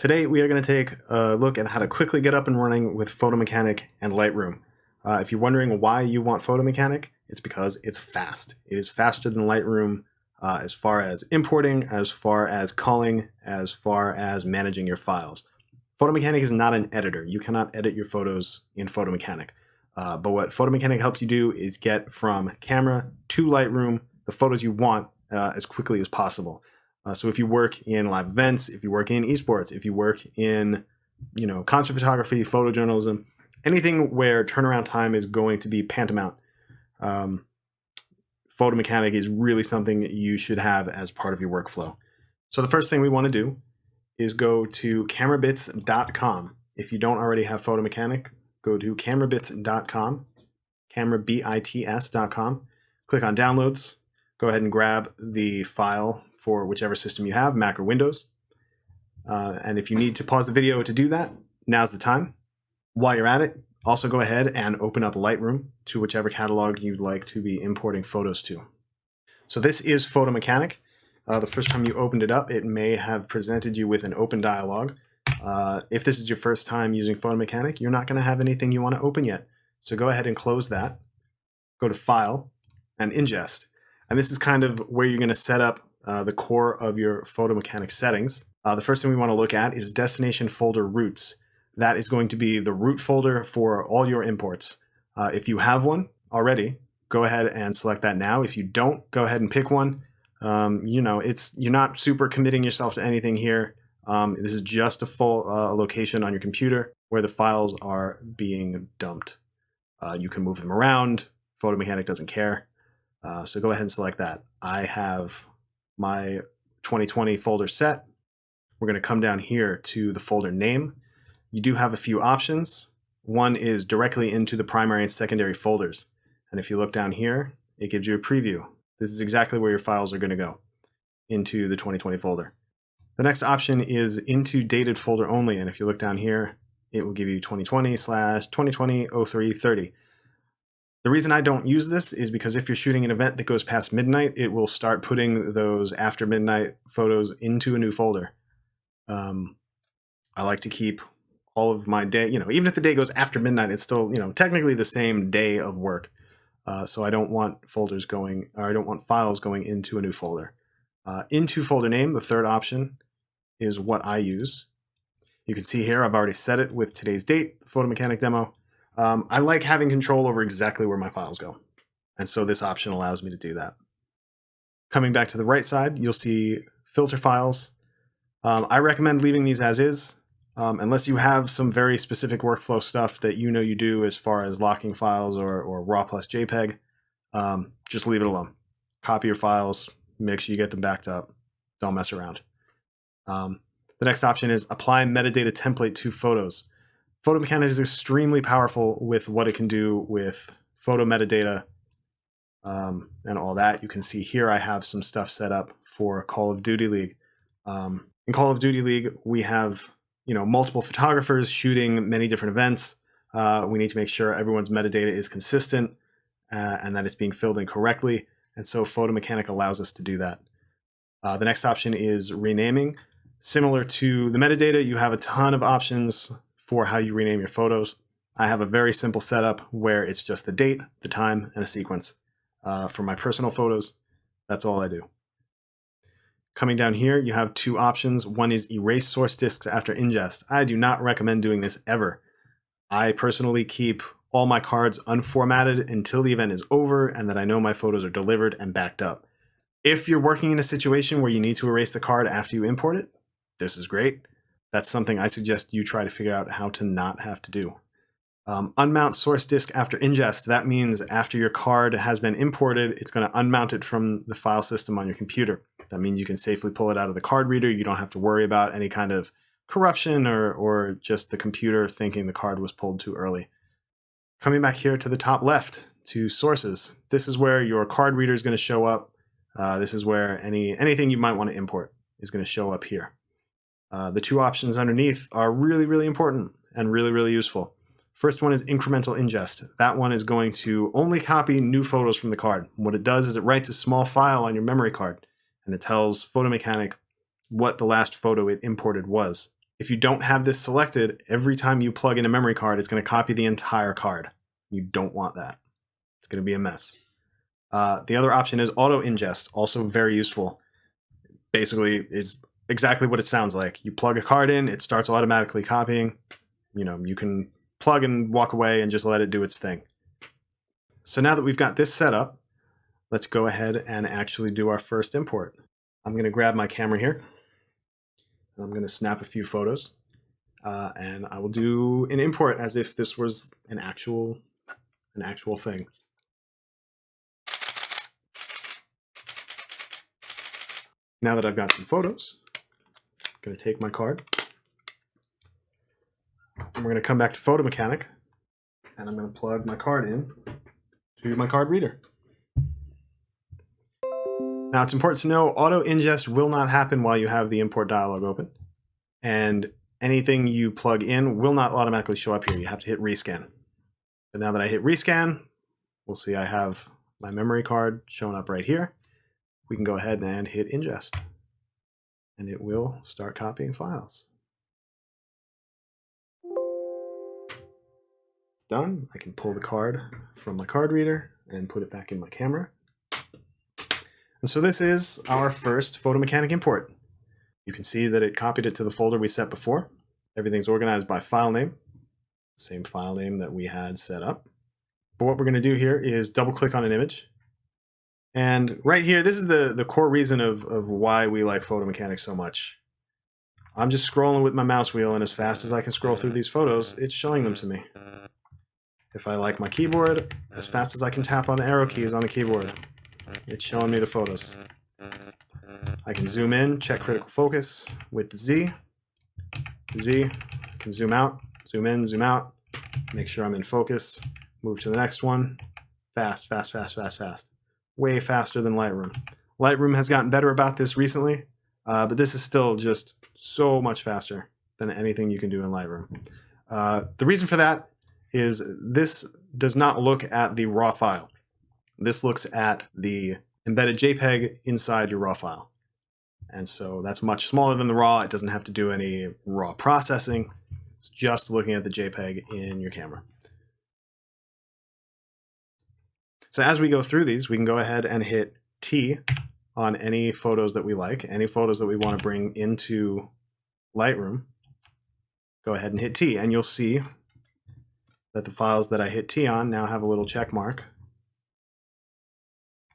Today we are going to take a look at how to quickly get up and running with Photomechanic and Lightroom. If you're wondering why you want Photomechanic, it's because it's fast. It is faster than Lightroom as far as importing, as far as culling, as far as managing your files. Photomechanic is not an editor. You cannot edit your photos in Photomechanic. But what Photomechanic helps you do is get from camera to Lightroom the photos you want as quickly as possible. So if you work in live events, if you work in esports, if you work in, concert photography, photojournalism, anything where turnaround time is going to be tantamount, Photomechanic is really something you should have as part of your workflow. So the first thing we want to do is go to camerabits.com. If you don't already have Photomechanic, go to camerabits.com, camerabits.com, click on downloads, go ahead and grab the file for whichever system you have, Mac or Windows. And if you need to pause the video to do that, now's the time. While you're at it, also go ahead and open up Lightroom to whichever catalog you'd like to be importing photos to. So this is Photomechanic. The first time you opened it up, it may have presented you with an open dialog. If this is your first time using Photomechanic, you're not going to have anything you want to open yet. So go ahead and close that. Go to File and Ingest. And this is kind of where you're going to set up the core of your Photomechanic settings. The first thing we want to look at is destination folder roots. That is going to be the root folder for all your imports. If you have one already, go ahead and select that now. If you don't, go ahead and pick one. You're not super committing yourself to anything here. This is just a full location on your computer where the files are being dumped. You can move them around. Photomechanic doesn't care. So go ahead and select that. I have my 2020 folder set. We're going to come down here to the folder name. You do have a few options. One is directly into the primary and secondary folders. And if you look down here, it gives you a preview. This is exactly where your files are going to go, into the 2020 folder. The next option is into dated folder only. And if you look down here, it will give you 2020/2020/0330. The reason I don't use this is because if you're shooting an event that goes past midnight, it will start putting those after midnight photos into a new folder. I like to keep all of my day, even if the day goes after midnight, it's still, technically the same day of work. So I don't want files going into a new folder. Into folder name, the third option is what I use. You can see here, I've already set it with today's date, Photomechanic demo. I like having control over exactly where my files go. And so this option allows me to do that. Coming back to the right side, you'll see filter files. I recommend leaving these as is, unless you have some very specific workflow stuff that you do as far as locking files or RAW plus JPEG. Just leave it alone. Copy your files, make sure you get them backed up. Don't mess around. The next option is apply metadata template to photos. Photomechanic is extremely powerful with what it can do with photo metadata and all that. You can see here I have some stuff set up for Call of Duty League. In Call of Duty League, we have multiple photographers shooting many different events. We need to make sure everyone's metadata is consistent and that it's being filled in correctly. And so Photomechanic allows us to do that. The next option is renaming. Similar to the metadata, you have a ton of options for how you rename your photos. I have a very simple setup where it's just the date, the time, and a sequence. For my personal photos, that's all I do. Coming down here, you have two options. One is erase source disks after ingest. I do not recommend doing this ever. I personally keep all my cards unformatted until the event is over and that I know my photos are delivered and backed up. If you're working in a situation where you need to erase the card after you import it, this is great. That's something I suggest you try to figure out how to not have to do. Unmount source disk after ingest. That means after your card has been imported, it's going to unmount it from the file system on your computer. That means you can safely pull it out of the card reader. You don't have to worry about any kind of corruption or just the computer thinking the card was pulled too early. Coming back here to the top left to sources. This is where your card reader is going to show up. This is where anything you might want to import is going to show up here. The two options underneath are really, really important and really, really useful. First one is incremental ingest. That one is going to only copy new photos from the card. What it does is it writes a small file on your memory card and it tells Photomechanic what the last photo it imported was. If you don't have this selected, every time you plug in a memory card, it's going to copy the entire card. You don't want that. It's going to be a mess. The other option is auto ingest, also very useful. Basically, is exactly what it sounds like. You plug a card in, it starts automatically copying. You can plug and walk away and just let it do its thing. So now that we've got this set up, let's go ahead and actually do our first import. I'm going to grab my camera here. I'm going to snap a few photos. And I will do an import as if this was an actual thing. Now that I've got some photos, I'm going to take my card. And we're going to come back to Photo Mechanic. And I'm going to plug my card in to my card reader. Now it's important to know auto ingest will not happen while you have the import dialog open. And anything you plug in will not automatically show up here. You have to hit rescan. But now that I hit rescan, we'll see I have my memory card showing up right here. We can go ahead and hit ingest. And it will start copying files. It's done. I can pull the card from my card reader and put it back in my camera. And so this is our first Photo Mechanic import. You can see that it copied it to the folder we set before. Everything's organized by file name, same file name that we had set up. But what we're going to do here is double click on an image. And right here, this is the core reason of why we like Photo Mechanic so much. I'm just scrolling with my mouse wheel, and as fast as I can scroll through these photos, it's showing them to me. If I like my keyboard, as fast as I can tap on the arrow keys on the keyboard, it's showing me the photos. I can zoom in, check critical focus with the Z. I can zoom out, zoom in, zoom out, make sure I'm in focus, move to the next one. Fast, fast, fast, fast, fast. Way faster than Lightroom. Lightroom has gotten better about this recently, but this is still just so much faster than anything you can do in Lightroom. The reason for that is this does not look at the raw file. This looks at the embedded JPEG inside your raw file. And so that's much smaller than the raw. It doesn't have to do any raw processing. It's just looking at the JPEG in your camera. So as we go through these, we can go ahead and hit T on any photos that we like, any photos that we want to bring into Lightroom. Go ahead and hit T, and you'll see that the files that I hit T on now have a little check mark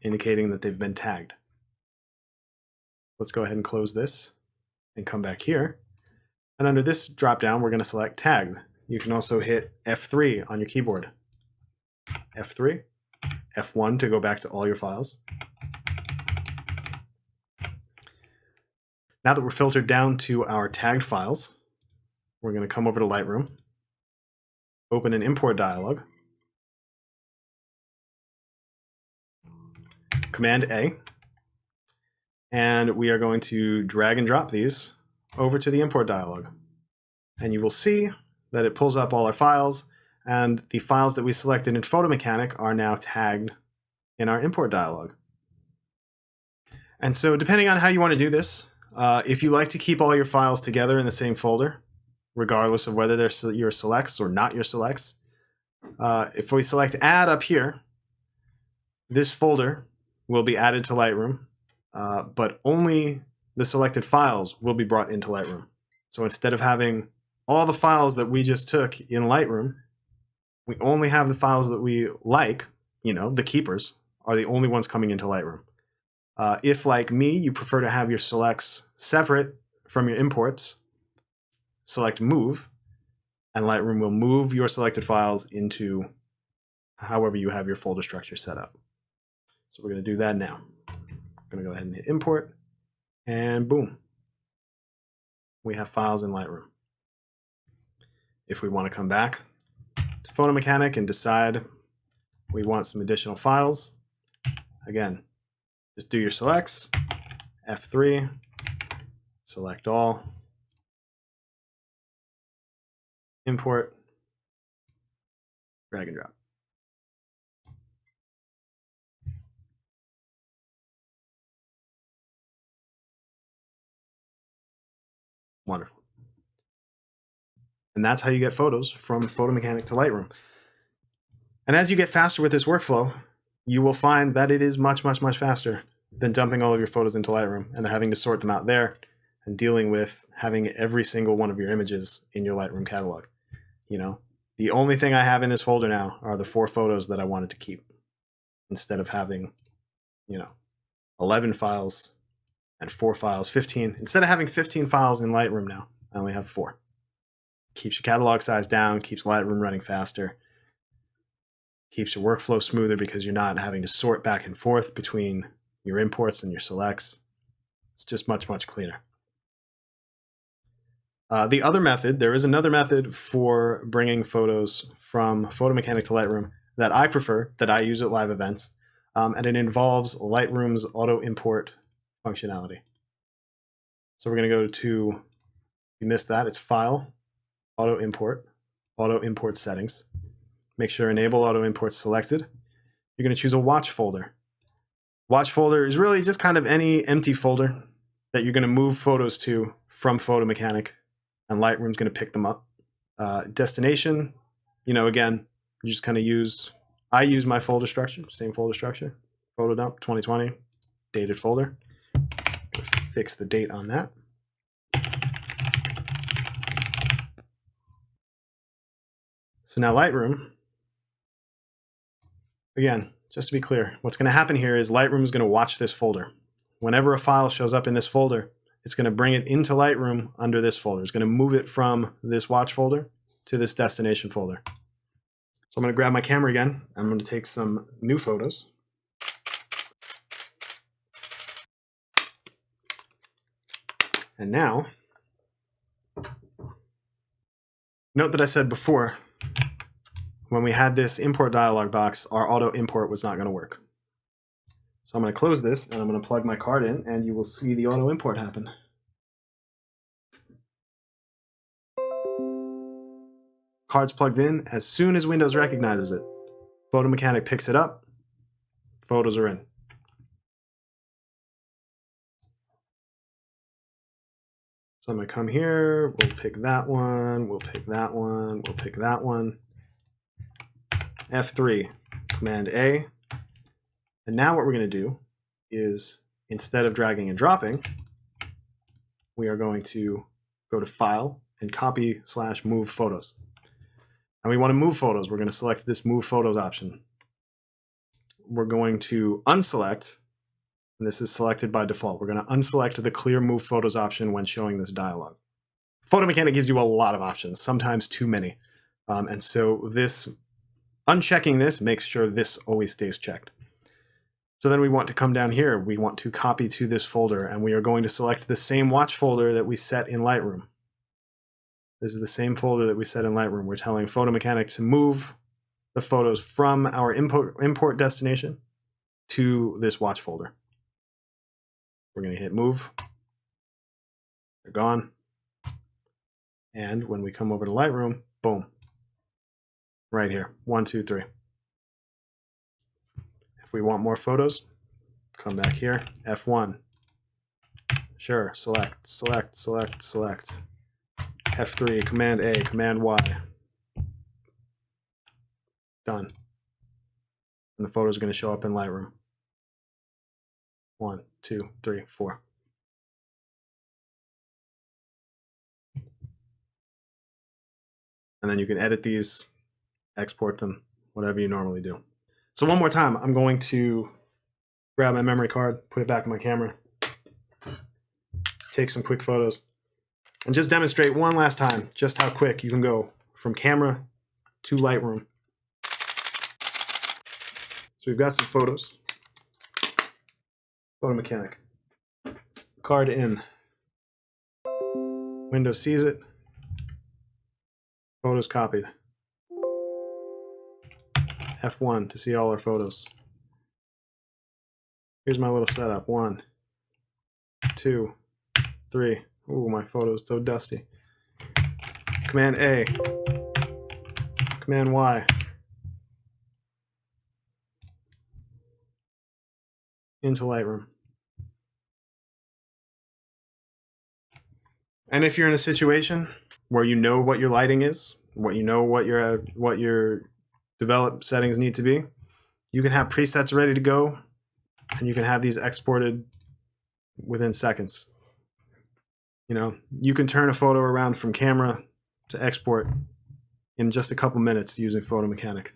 indicating that they've been tagged. Let's go ahead and close this and come back here. And under this drop-down, we're going to select tagged. You can also hit F3 on your keyboard. F3, F1 to go back to all your files. Now that we're filtered down to our tagged files, we're going to come over to Lightroom, open an import dialog, Command A, and we are going to drag and drop these over to the import dialog. And you will see that it pulls up all our files, and the files that we selected in Photo Mechanic are now tagged in our import dialog. And so depending on how you want to do this, if you like to keep all your files together in the same folder, regardless of whether they're your selects or not your selects, if we select add up here, this folder will be added to Lightroom, but only the selected files will be brought into Lightroom. So instead of having all the files that we just took in Lightroom, we only have the files that we like, the keepers, are the only ones coming into Lightroom. If, like me, you prefer to have your selects separate from your imports, select Move, and Lightroom will move your selected files into however you have your folder structure set up. So we're going to do that now. I'm going to go ahead and hit Import, and boom. We have files in Lightroom. If we want to come back to Photo Mechanic and decide we want some additional files, again, just do your selects, F3, select all, import, drag and drop. Wonderful. And that's how you get photos from Photo Mechanic to Lightroom. And as you get faster with this workflow, you will find that it is much, much, much faster than dumping all of your photos into Lightroom and then having to sort them out there and dealing with having every single one of your images in your Lightroom catalog. You know, the only thing I have in this folder now are the 4 photos that I wanted to keep, instead of having, 11 files and 4 files, 15. Instead of having 15 files in Lightroom now, I only have 4. Keeps your catalog size down, keeps Lightroom running faster, keeps your workflow smoother because you're not having to sort back and forth between your imports and your selects. It's just much, much cleaner. The other method, there is another method for bringing photos from Photo Mechanic to Lightroom that I prefer, that I use at live events, and it involves Lightroom's auto import functionality. So we're going to go to, if you missed that, it's File, Auto Import Settings. Make sure Enable Auto Import selected. You're going to choose a watch folder. Watch folder is really just kind of any empty folder that you're going to move photos to from Photo Mechanic, and Lightroom's going to pick them up. Destination, again, you just kind of I use my folder structure, same folder structure, photo dump 2020, dated folder. Fix the date on that. So now Lightroom, again, just to be clear, what's going to happen here is Lightroom is going to watch this folder. Whenever a file shows up in this folder, it's going to bring it into Lightroom under this folder. It's going to move it from this watch folder to this destination folder. So I'm going to grab my camera again. I'm going to take some new photos. And now, note that I said before, when we had this import dialog box, our auto import was not going to work. So I'm going to close this and I'm going to plug my card in, and you will see the auto import happen. Card's plugged in. As soon as Windows recognizes it, Photo Mechanic picks it up, photos are in. So I'm going to come here, we'll pick that one, we'll pick that one, we'll pick that one. F3, Command A. And now what we're going to do is, instead of dragging and dropping, we are going to go to File and copy/move photos. And we want to move photos. We're going to select this Move Photos option. We're going to unselect, and this is selected by default. We're going to unselect the Clear Move Photos option when showing this dialog. Photo Mechanic gives you a lot of options, sometimes too many. And so unchecking this makes sure this always stays checked. So then we want to come down here. We want to copy to this folder, and we are going to select the same watch folder that we set in Lightroom. This is the same folder that we set in Lightroom. We're telling Photo Mechanic to move the photos from our import destination to this watch folder. We're going to hit move. They're gone. And when we come over to Lightroom, boom. Right here. 1, 2, 3. If we want more photos, come back here. F1. Sure. Select, select, select, select. F3, Command A, Command Y. Done. And the photos are going to show up in Lightroom. 1, 2, 3, 4. And then you can edit these, export them, whatever you normally do. So one more time, I'm going to grab my memory card, put it back in my camera, take some quick photos, and just demonstrate one last time just how quick you can go from camera to Lightroom. So we've got some photos. Photo Mechanic. Card in. Windows sees it. Photos copied. F1 to see all our photos. Here's my little setup. 1, 2, 3. Ooh, my photo's so dusty. Command A. Command Y. Into Lightroom. And if you're in a situation where you know what your lighting is, what your developed settings need to be. You can have presets ready to go, and you can have these exported within seconds. You can turn a photo around from camera to export in just a couple minutes using Photo Mechanic.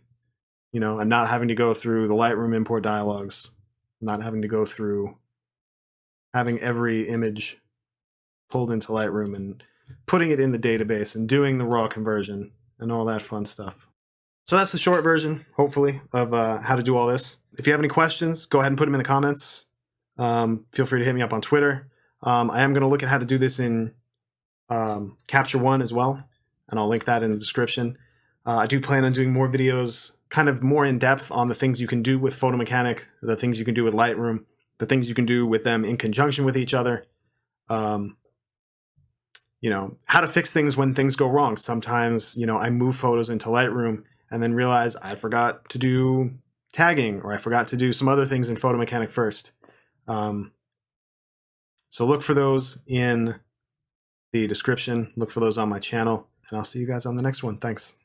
And not having to go through the Lightroom import dialogues, not having to go through having every image pulled into Lightroom and putting it in the database and doing the raw conversion and all that fun stuff. So that's the short version, hopefully, of how to do all this. If you have any questions, go ahead and put them in the comments. Feel free to hit me up on Twitter. I am going to look at how to do this in Capture One as well, and I'll link that in the description. I do plan on doing more videos, kind of more in depth on the things you can do with Photo Mechanic, the things you can do with Lightroom, the things you can do with them in conjunction with each other. How to fix things when things go wrong. Sometimes, I move photos into Lightroom and then realize I forgot to do tagging, or I forgot to do some other things in Photo Mechanic first. So look for those in the description. Look for those on my channel, and I'll see you guys on the next one. Thanks.